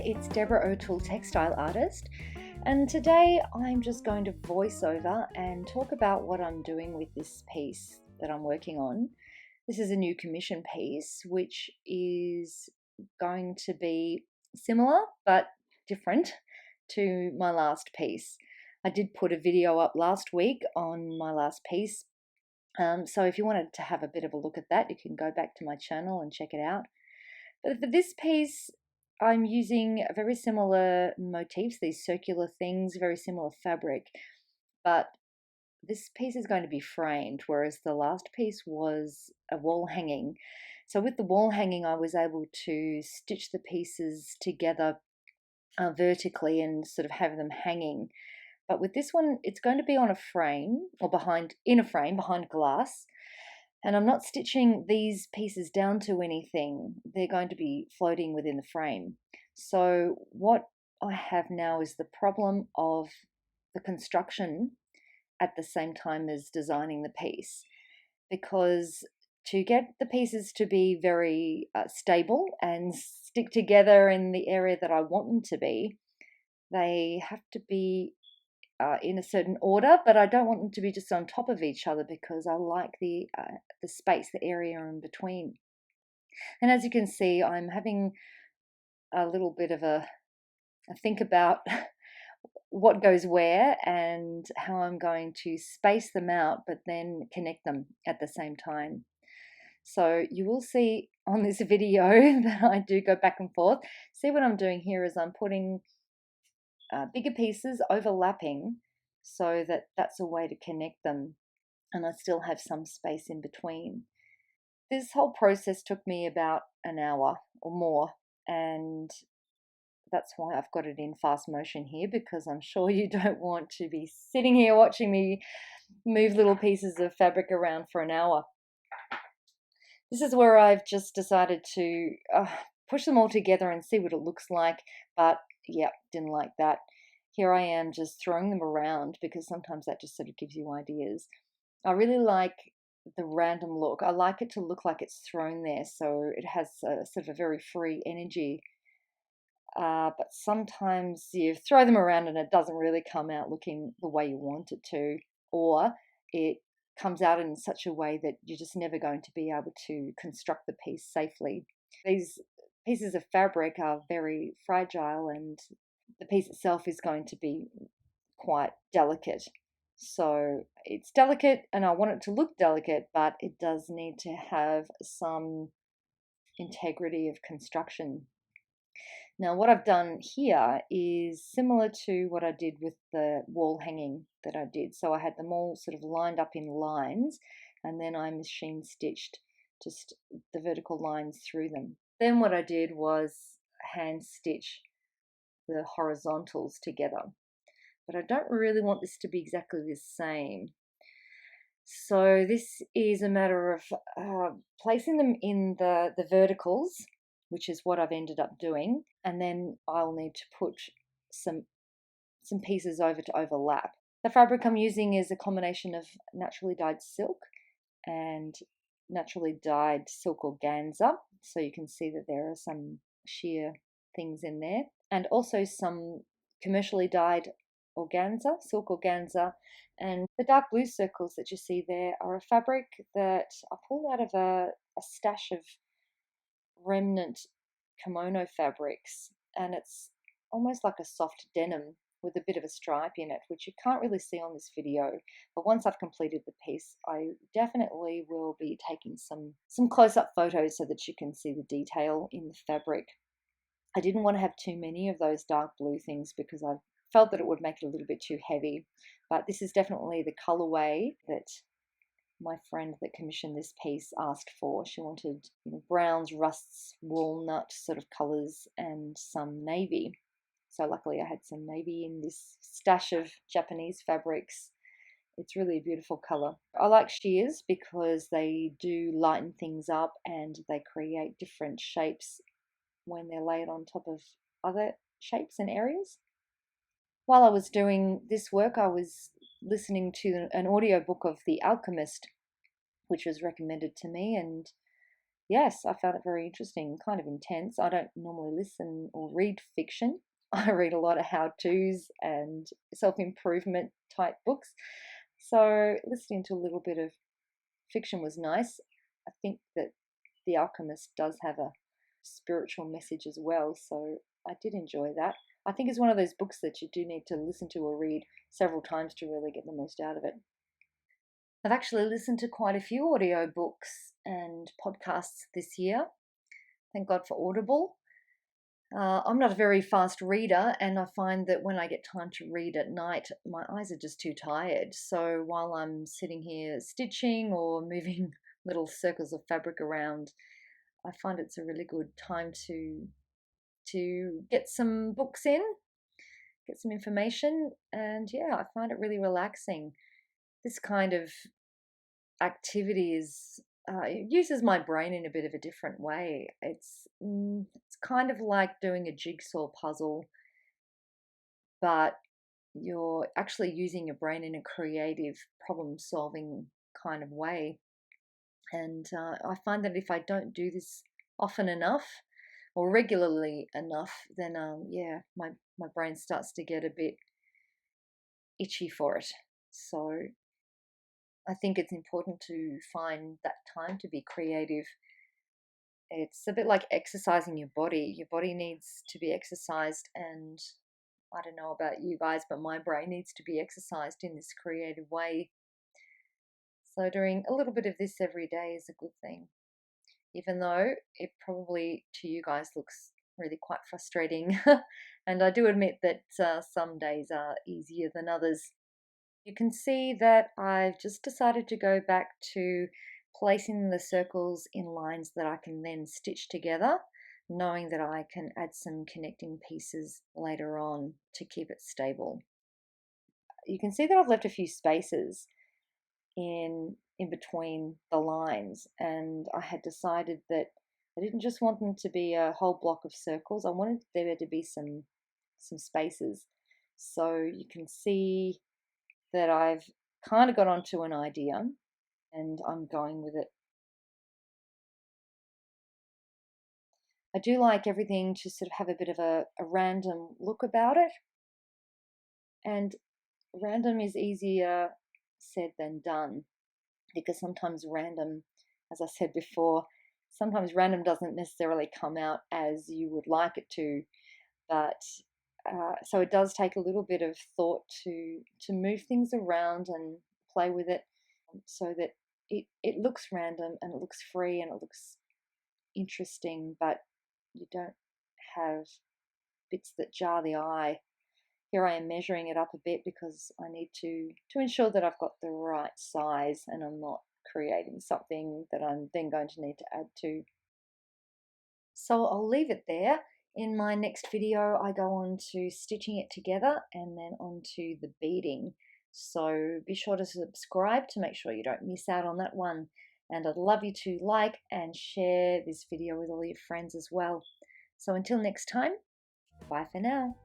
it's Deborah O'Toole, textile artist, and today I'm just going to voice over and talk about what I'm doing with this piece that I'm working on. This is a new commission piece, which is going to be similar but different to my last piece. I did put a video up last week on my last piece, so if you wanted to have a bit of a look at that, you can go back to my channel and check it out. But for this piece, I'm using very similar motifs, these circular things, very similar fabric, but this piece is going to be framed, whereas the last piece was a wall hanging. So with the wall hanging, I was able to stitch the pieces together vertically and sort of have them hanging. But with this one, it's going to be on a frame or in a frame behind glass. And I'm not stitching these pieces down to anything. They're going to be floating within the frame. So what I have now is the problem of the construction at the same time as designing the piece. Because to get the pieces to be very stable and stick together in the area that I want them to be, they have to be in a certain order, but I don't want them to be just on top of each other because I like the space, the area in between. And as you can see, I'm having a little bit of a think about what goes where and how I'm going to space them out, but then connect them at the same time. So you will see on this video that I do go back and forth. See what I'm doing here is I'm putting bigger pieces overlapping so that that's a way to connect them, and I still have some space in between. This whole process took me about an hour or more, and that's why I've got it in fast motion here, because I'm sure you don't want to be sitting here watching me move little pieces of fabric around for an hour. This is where I've just decided to push them all together and see what it looks like, but yeah, didn't like that. Here I am just throwing them around because sometimes that just sort of gives you ideas. I really like the random look. I like it to look like it's thrown there, so it has a sort of a very free energy. But sometimes you throw them around and it doesn't really come out looking the way you want it to, or it comes out in such a way that you're just never going to be able to construct the piece safely. These pieces of fabric are very fragile, and the piece itself is going to be quite delicate. So it's delicate and I want it to look delicate, but it does need to have some integrity of construction. Now what I've done here is similar to what I did with the wall hanging that I did. So I had them all sort of lined up in lines, and then I machine stitched just the vertical lines through them. Then what I did was hand stitch the horizontals together. But I don't really want this to be exactly the same. So this is a matter of placing them in the verticals, which is what I've ended up doing, and then I'll need to put some pieces over to overlap. The fabric I'm using is a combination of naturally dyed silk and naturally dyed silk organza, so you can see that there are some sheer things in there, and also some commercially dyed organza, silk organza. And the dark blue circles that you see there are a fabric that I pulled out of a stash of remnant kimono fabrics, and it's almost like a soft denim with a bit of a stripe in it, which you can't really see on this video. But once I've completed the piece, I definitely will be taking some close-up photos so that you can see the detail in the fabric. I didn't want to have too many of those dark blue things because I felt that it would make it a little bit too heavy. But this is definitely the colorway that my friend that commissioned this piece asked for. She wanted, browns, rusts, walnut sort of colors, and some navy. So luckily I had some navy in this stash of Japanese fabrics. It's really a beautiful color. I like shears because they do lighten things up and they create different shapes when they're laid on top of other shapes and areas. While I was doing this work, I was listening to an audiobook of The Alchemist, which was recommended to me, and yes, I found it very interesting, kind of intense. I don't normally listen or read fiction. I read a lot of how-tos and self-improvement type books. So listening to a little bit of fiction was nice. I think that The Alchemist does have a spiritual message as well, so I did enjoy that. I think it's one of those books that you do need to listen to or read several times to really get the most out of it. I've actually listened to quite a few audio books and podcasts this year. Thank God for Audible. I'm not a very fast reader, and I find that when I get time to read at night, my eyes are just too tired. So while I'm sitting here stitching or moving little circles of fabric around, I find it's a really good time to get some books in, get some information, and yeah, I find it really relaxing. This kind of activity is it uses my brain in a bit of a different way. It's kind of like doing a jigsaw puzzle, but you're actually using your brain in a creative, problem-solving kind of way. And I find that if I don't do this often enough or regularly enough, then yeah, my brain starts to get a bit itchy for it. So I think it's important to find that time to be creative. It's a bit like exercising your body. Your body needs to be exercised, and I don't know about you guys, but my brain needs to be exercised in this creative way. So doing a little bit of this every day is a good thing, even though it probably to you guys looks really quite frustrating. And I do admit that some days are easier than others. You can see that I've just decided to go back to placing the circles in lines that I can then stitch together, knowing that I can add some connecting pieces later on to keep it stable. You can see that I've left a few spaces in between the lines, and I had decided that I didn't just want them to be a whole block of circles. I wanted there to be some spaces. So you can see that I've kind of got onto an idea and I'm going with it. I do like everything to sort of have a bit of a random look about it, and random is easier said than done, because sometimes random, as I said before, sometimes random doesn't necessarily come out as you would like it to, but so it does take a little bit of thought to move things around and play with it so that it looks random and it looks free and it looks interesting, but you don't have bits that jar the eye. Here I am measuring it up a bit because I need to ensure that I've got the right size and I'm not creating something that I'm then going to need to add to. So I'll leave it there. In my next video, I go on to stitching it together and then on to the beading. So be sure to subscribe to make sure you don't miss out on that one. And I'd love you to like and share this video with all your friends as well. So until next time, bye for now.